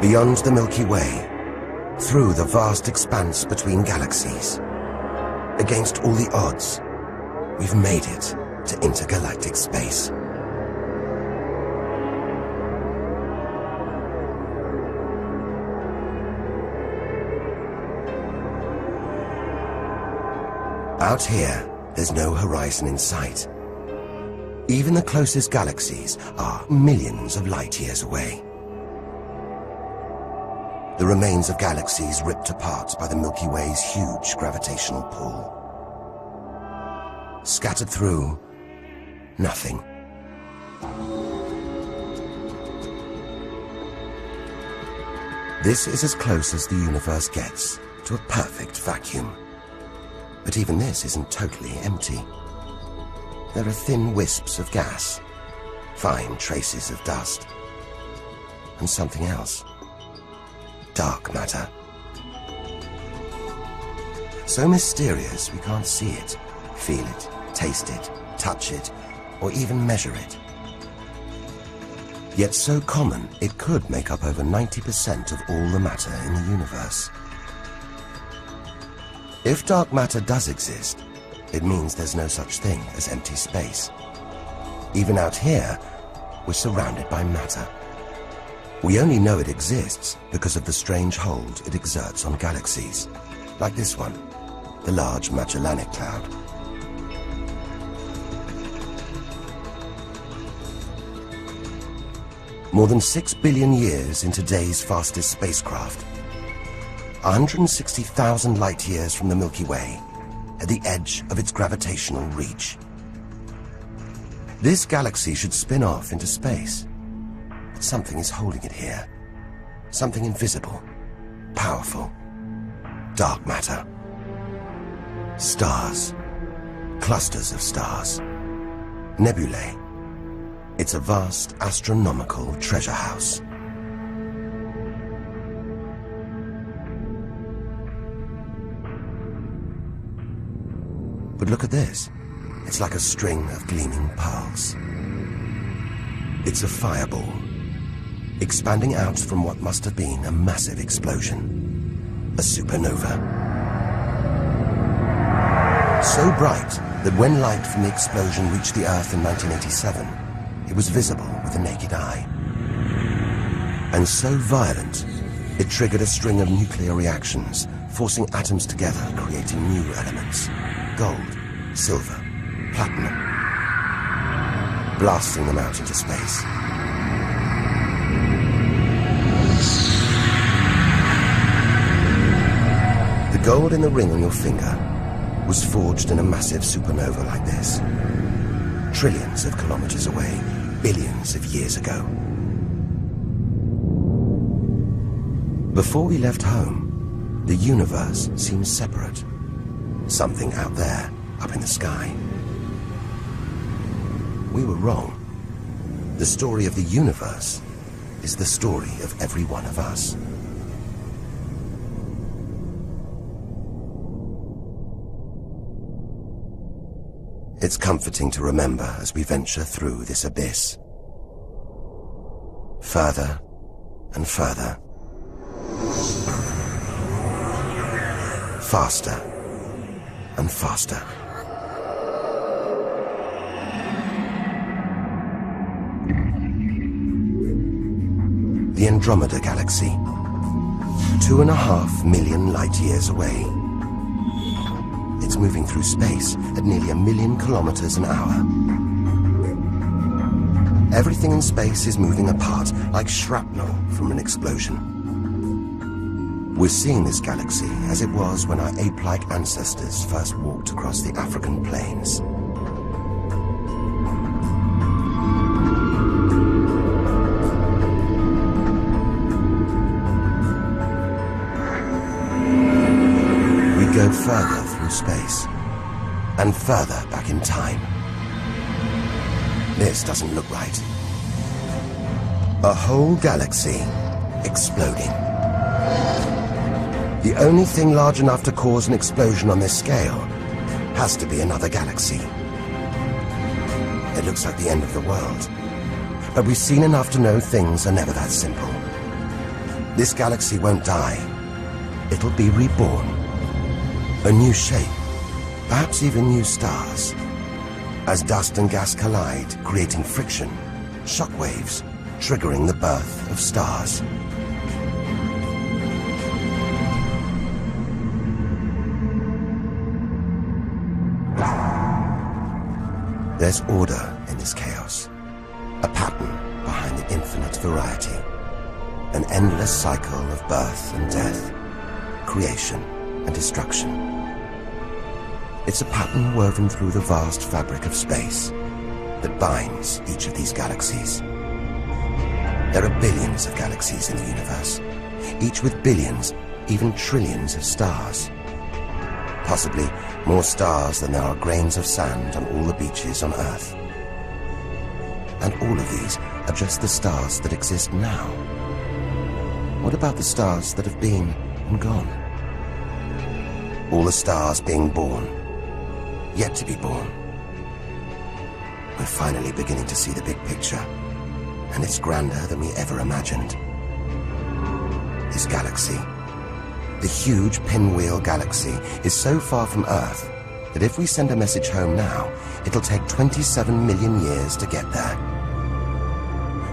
Beyond the Milky Way, through the vast expanse between galaxies, against all the odds, we've made it to intergalactic space. Out here, there's no horizon in sight. Even the closest galaxies are millions of light years away. The remains of galaxies ripped apart by the Milky Way's huge gravitational pull. Scattered through, nothing. This is as close as the universe gets to a perfect vacuum. But even this isn't totally empty. There are thin wisps of gas, fine traces of dust, and something else. Dark matter. So mysterious we can't see it, feel it, taste it, touch it, or even measure it. Yet so common it could make up over 90% of all the matter in the universe. If dark matter does exist, it means there's no such thing as empty space. Even out here, we're surrounded by matter. We only know it exists because of the strange hold it exerts on galaxies, like this one, the Large Magellanic Cloud. More than 6 billion years into today's fastest spacecraft, 160,000 light years from the Milky Way, at the edge of its gravitational reach. This galaxy should spin off into space. But something is holding it here. Something invisible, powerful. Dark matter. Stars. Clusters of stars. Nebulae. It's a vast astronomical treasure house. But look at this. It's like a string of gleaming pearls. It's a fireball, expanding out from what must have been a massive explosion. A supernova. So bright that when light from the explosion reached the Earth in 1987, it was visible with the naked eye. And so violent, it triggered a string of nuclear reactions, forcing atoms together, creating new elements. Gold, silver, platinum, blasting them out into space. The gold in the ring on your finger was forged in a massive supernova like this, trillions of kilometers away, billions of years ago. Before we left home, the universe seemed separate. Something out there, up in the sky. We were wrong. The story of the universe is the story of every one of us. It's comforting to remember as we venture through this abyss. Further and further. Faster and faster. The Andromeda Galaxy, 2.5 million light-years away. It's moving through space at nearly 1 million kilometers an hour. Everything in space is moving apart like shrapnel from an explosion. We're seeing this galaxy as it was when our ape-like ancestors first walked across the African plains. We go further through space, and further back in time. This doesn't look right. A whole galaxy exploding. The only thing large enough to cause an explosion on this scale has to be another galaxy. It looks like the end of the world, but we've seen enough to know things are never that simple. This galaxy won't die. It'll be reborn. A new shape, perhaps even new stars. As dust and gas collide, creating friction, shockwaves, triggering the birth of stars. There's order in this chaos, a pattern behind the infinite variety, an endless cycle of birth and death, creation and destruction. It's a pattern woven through the vast fabric of space that binds each of these galaxies. There are billions of galaxies in the universe, each with billions, even trillions of stars. Possibly more stars than there are grains of sand on all the beaches on Earth. And all of these are just the stars that exist now. What about the stars that have been and gone? All the stars being born, yet to be born. We're finally beginning to see the big picture, and it's grander than we ever imagined. This galaxy, the huge pinwheel galaxy, is so far from Earth that if we send a message home now, it'll take 27 million years to get there.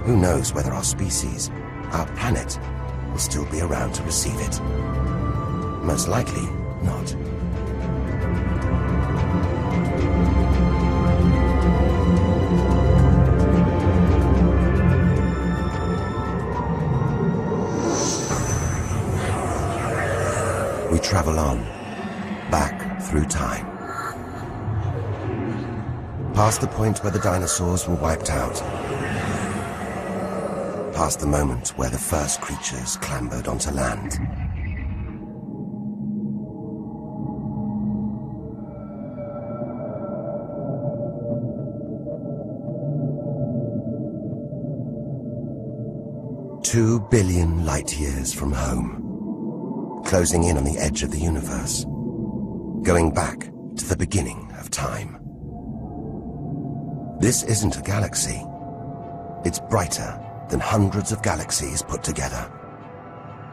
Who knows whether our species, our planet, will still be around to receive it? Most likely not. We travel on, back through time. Past the point where the dinosaurs were wiped out. Past the moment where the first creatures clambered onto land. Two billion light years from home. Closing in on the edge of the universe, going back to the beginning of time. This isn't a galaxy. It's brighter than hundreds of galaxies put together.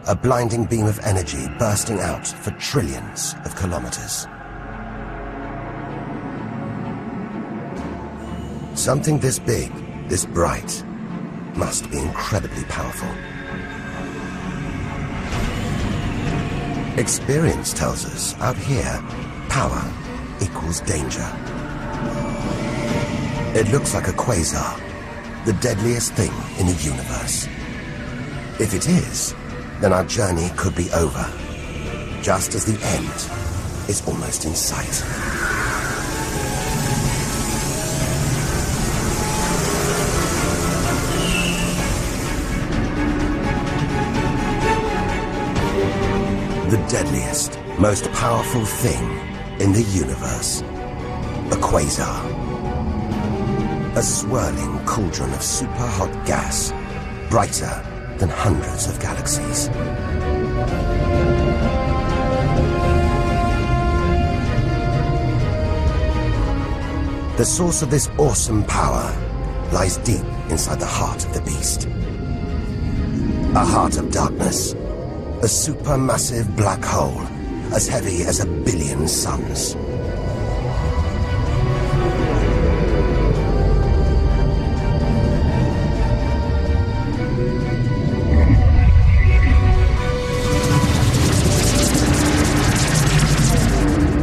A blinding beam of energy bursting out for trillions of kilometers. Something this big, this bright, must be incredibly powerful. Experience tells us, out here, power equals danger. It looks like a quasar, the deadliest thing in the universe. If it is, then our journey could be over, just as the end is almost in sight. The deadliest, most powerful thing in the universe. A quasar. A swirling cauldron of super-hot gas, brighter than hundreds of galaxies. The source of this awesome power lies deep inside the heart of the beast. A heart of darkness. A supermassive black hole, as heavy as 1 billion suns.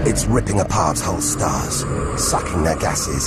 It's ripping apart whole stars, sucking their gases